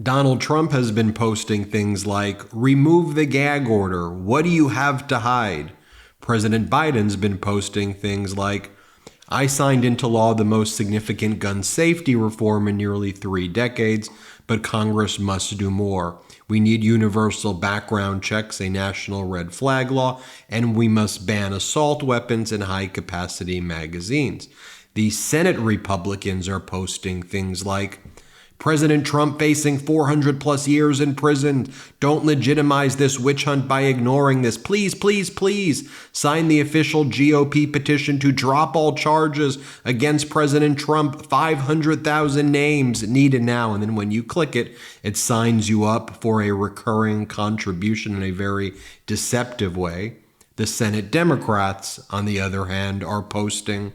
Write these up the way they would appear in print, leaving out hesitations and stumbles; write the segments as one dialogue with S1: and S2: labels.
S1: Donald Trump has been posting things like, remove the gag order. What do you have to hide? President Biden's been posting things like, I signed into law the most significant gun safety reform in nearly 3 decades, but Congress must do more. We need universal background checks, a national red flag law, and we must ban assault weapons and high-capacity magazines. The Senate Republicans are posting things like, President Trump facing 400 plus years in prison. Don't legitimize this witch hunt by ignoring this. Please, please, please sign the official GOP petition to drop all charges against President Trump. 500,000 names needed now. And then when you click it, it signs you up for a recurring contribution in a very deceptive way. The Senate Democrats, on the other hand, are posting,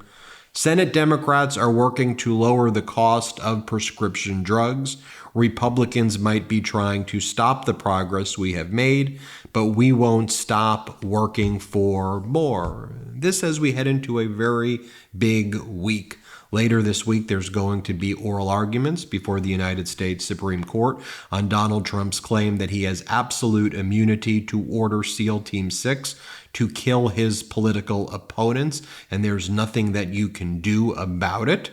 S1: Senate Democrats are working to lower the cost of prescription drugs. Republicans might be trying to stop the progress we have made, but we won't stop working for more. This as we head into a very big week. Later this week, there's going to be oral arguments before the United States Supreme Court on Donald Trump's claim that he has absolute immunity to order SEAL Team 6 to kill his political opponents, and there's nothing that you can do about it.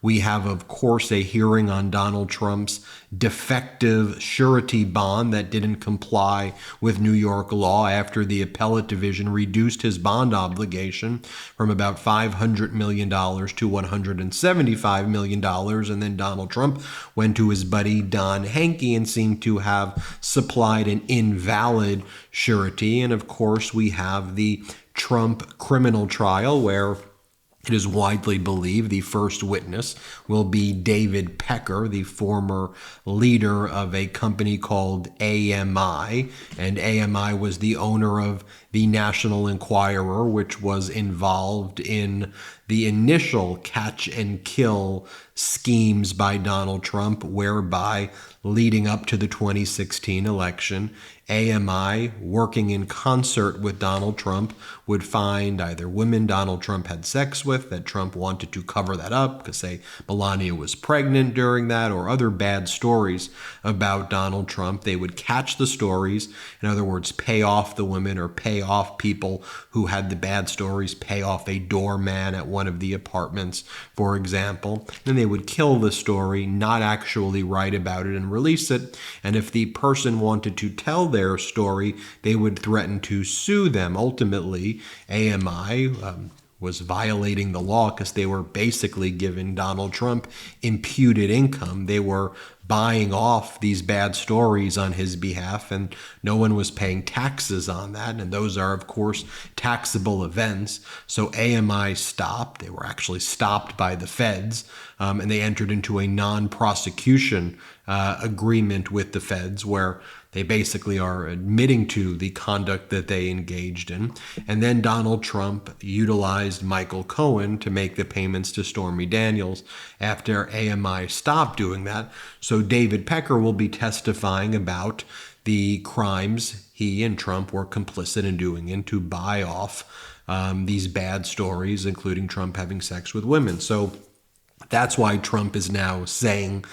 S1: We have, of course, a hearing on Donald Trump's defective surety bond that didn't comply with New York law after the appellate division reduced his bond obligation from about $500 million to $175 million. And then Donald Trump went to his buddy Don Henke and seemed to have supplied an invalid surety. And of course, we have the Trump criminal trial where it is widely believed the first witness will be David Pecker, the former leader of a company called AMI. And AMI was the owner of the National Enquirer, which was involved in the initial catch and kill schemes by Donald Trump, whereby leading up to the 2016 election, AMI, working in concert with Donald Trump, would find either women Donald Trump had sex with that Trump wanted to cover that up because, say, Melania was pregnant during that, or other bad stories about Donald Trump. They would catch the stories, in other words, pay off the women or pay off people who had the bad stories, pay off a doorman at one of the apartments, for example. Then they would kill the story, not actually write about it and release it. And if the person wanted to tell their story, they would threaten to sue them. Ultimately, AMI was violating the law because they were basically giving Donald Trump imputed income. They were buying off these bad stories on his behalf, and no one was paying taxes on that. And those are, of course, taxable events. So AMI stopped. They were actually stopped by the feds, and they entered into a non-prosecution agreement with the feds where they basically are admitting to the conduct that they engaged in. And then Donald Trump utilized Michael Cohen to make the payments to Stormy Daniels after AMI stopped doing that. So David Pecker will be testifying about the crimes he and Trump were complicit in doing and to buy off these bad stories, including Trump having sex with women. So that's why Trump is now saying,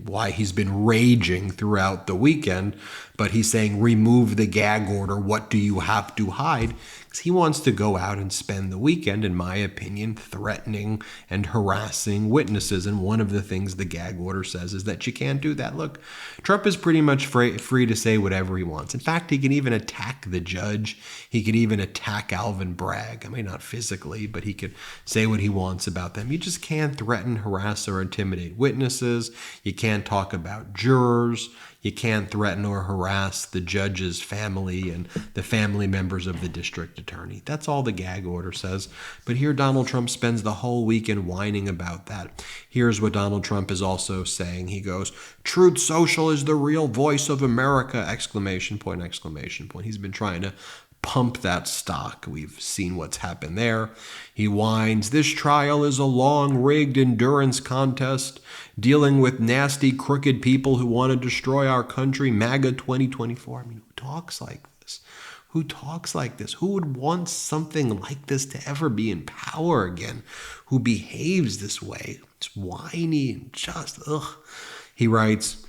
S1: why he's been raging throughout the weekend, but he's saying, remove the gag order. What do you have to hide? Because he wants to go out and spend the weekend, in my opinion, threatening and harassing witnesses. And one of the things the gag order says is that you can't do that. Look, Trump is pretty much free to say whatever he wants. In fact, he can even attack the judge. He could even attack Alvin Bragg. Not physically, but he could say what he wants about them. You just can't threaten, harass, or intimidate witnesses. You can't talk about jurors. You can't threaten or harass the judge's family and the family members of the district attorney. That's all the gag order says. But here Donald Trump spends the whole weekend whining about that. Here's what Donald Trump is also saying. He goes, Truth Social is the real voice of America! Exclamation point, exclamation point. He's been trying to pump that stock. We've seen what's happened there. He whines, this trial is a long, rigged endurance contest dealing with nasty, crooked people who want to destroy our country. MAGA 2024. Who talks like this? Who talks like this? Who would want something like this to ever be in power again? Who behaves this way? It's whiny and just, ugh. He writes,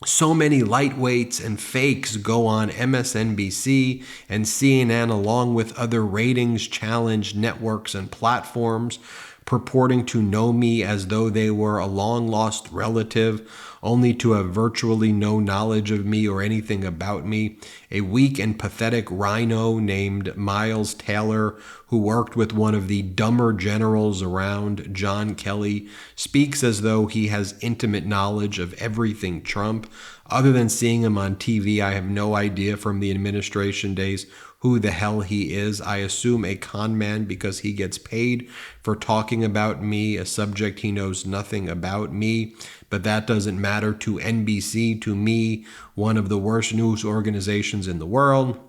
S1: So many lightweights and fakes go on MSNBC and CNN along with other ratings challenged networks and platforms purporting to know me as though they were a long lost relative, only to have virtually no knowledge of me or anything about me. A weak and pathetic rhino named Miles Taylor, who worked with one of the dumber generals around, John Kelly, speaks as though he has intimate knowledge of everything Trump. Other than seeing him on TV, I have no idea from the administration days who the hell he is. I assume a con man because he gets paid for talking about me, a subject he knows nothing about me. But that doesn't matter to NBC, to me, one of the worst news organizations in the world.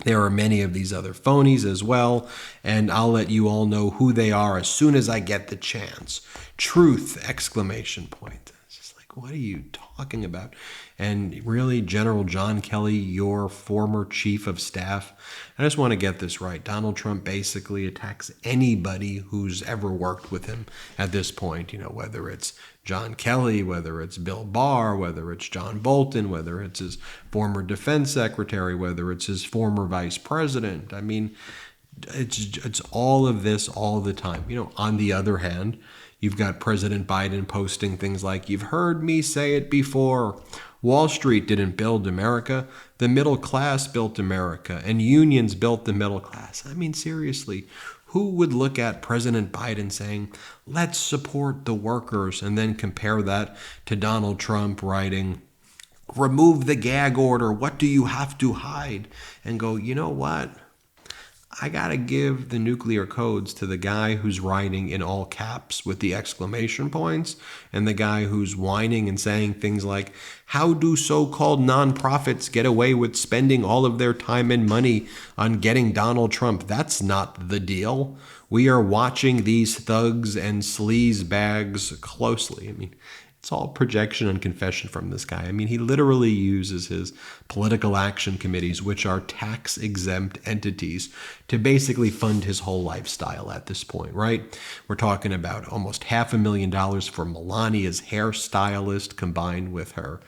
S1: There are many of these other phonies as well, and I'll let you all know who they are as soon as I get the chance. Truth! Exclamation point. It's just like, what are you talking about? And really, General John Kelly, your former chief of staff, I just want to get this right. Donald Trump basically attacks anybody who's ever worked with him at this point, whether it's John Kelly, whether it's Bill Barr, whether it's John Bolton, whether it's his former defense secretary, whether it's his former vice president. I mean, it's all of this all the time. On the other hand, you've got President Biden posting things like, "You've heard me say it before. Wall Street didn't build America. The middle class built America, and unions built the middle class." I mean, seriously, who would look at President Biden saying, "Let's support the workers," and then compare that to Donald Trump writing, "Remove the gag order. What do you have to hide?" And go, you know what? I got to give the nuclear codes to the guy who's writing in all caps with the exclamation points and the guy who's whining and saying things like, "How do so-called nonprofits get away with spending all of their time and money on getting Donald Trump?" That's not the deal. We are watching these thugs and sleaze bags closely. I mean, it's all projection and confession from this guy. I mean, he literally uses his political action committees, which are tax-exempt entities, to basically fund his whole lifestyle at this point, right? We're talking about almost $500,000 for Melania's hairstylist, combined with her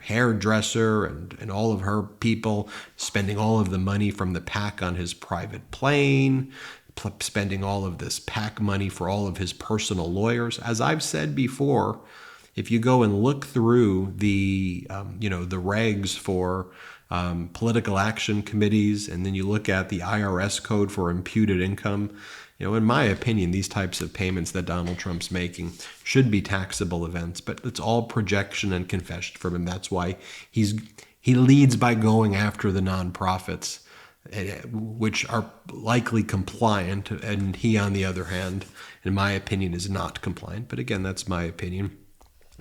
S1: hairdresser and all of her people, spending all of the money from the PAC on his private plane, spending all of this PAC money for all of his personal lawyers. As I've said before, if you go and look through the regs for political action committees, and then you look at the IRS code for imputed income, in my opinion, these types of payments that Donald Trump's making should be taxable events, but it's all projection and confession from him. That's why he leads by going after the nonprofits, which are likely compliant, and he, on the other hand, in my opinion, is not compliant. But again, that's my opinion.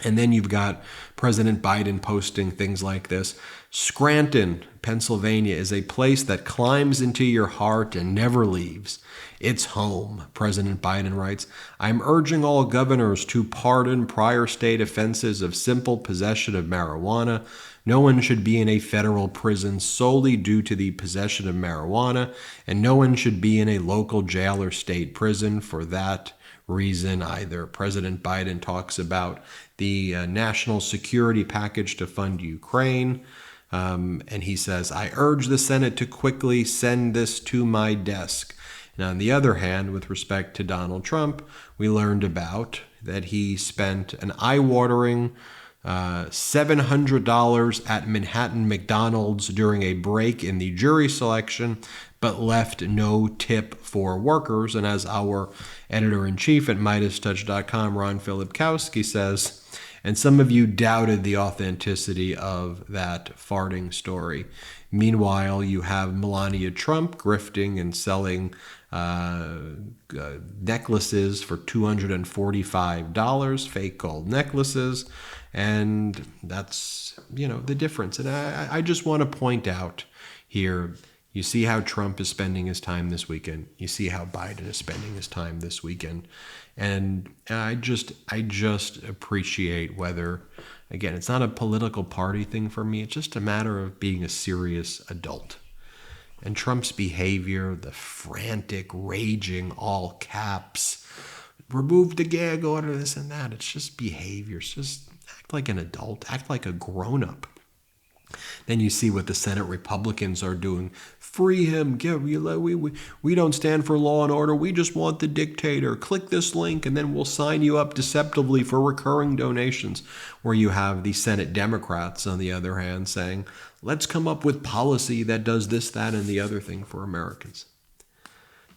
S1: And then you've got President Biden posting things like this: "Scranton, Pennsylvania is a place that climbs into your heart and never leaves. It's home," President Biden writes. "I'm urging all governors to pardon prior state offenses of simple possession of marijuana. No one should be in a federal prison solely due to the possession of marijuana, and no one should be in a local jail or state prison for that reason either." President Biden talks about the national security package to fund Ukraine, and he says, "I urge the Senate to quickly send this to my desk." And on the other hand, with respect to Donald Trump, we learned about that he spent an eye-watering $700 at Manhattan McDonald's during a break in the jury selection, but left no tip for workers. And as our editor-in-chief at MeidasTouch.com, Ron Filipkowski, says, and some of you doubted the authenticity of that farting story. Meanwhile, you have Melania Trump grifting and selling necklaces for $245, fake gold necklaces. And that's, the difference. And I just want to point out here, you see how Trump is spending his time this weekend. You see how Biden is spending his time this weekend. And I just appreciate whether, again, it's not a political party thing for me. It's just a matter of being a serious adult. And Trump's behavior, the frantic, raging, all caps, "remove the gag order," this and that, it's just behavior. It's just Act like an adult. Act like a grown-up. Then you see what the Senate Republicans are doing. Free him. We don't stand for law and order. We just want the dictator. Click this link and then we'll sign you up deceptively for recurring donations. Where you have the Senate Democrats, on the other hand, saying, let's come up with policy that does this, that, and the other thing for Americans.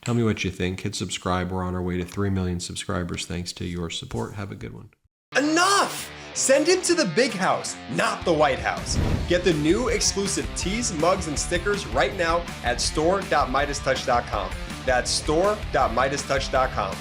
S1: Tell me what you think. Hit subscribe. We're on our way to 3 million subscribers thanks to your support. Have a good one.
S2: Enough! Send it to the big house, not the White House. Get the new exclusive tees, mugs, and stickers right now at store.MeidasTouch.com. That's store.MeidasTouch.com.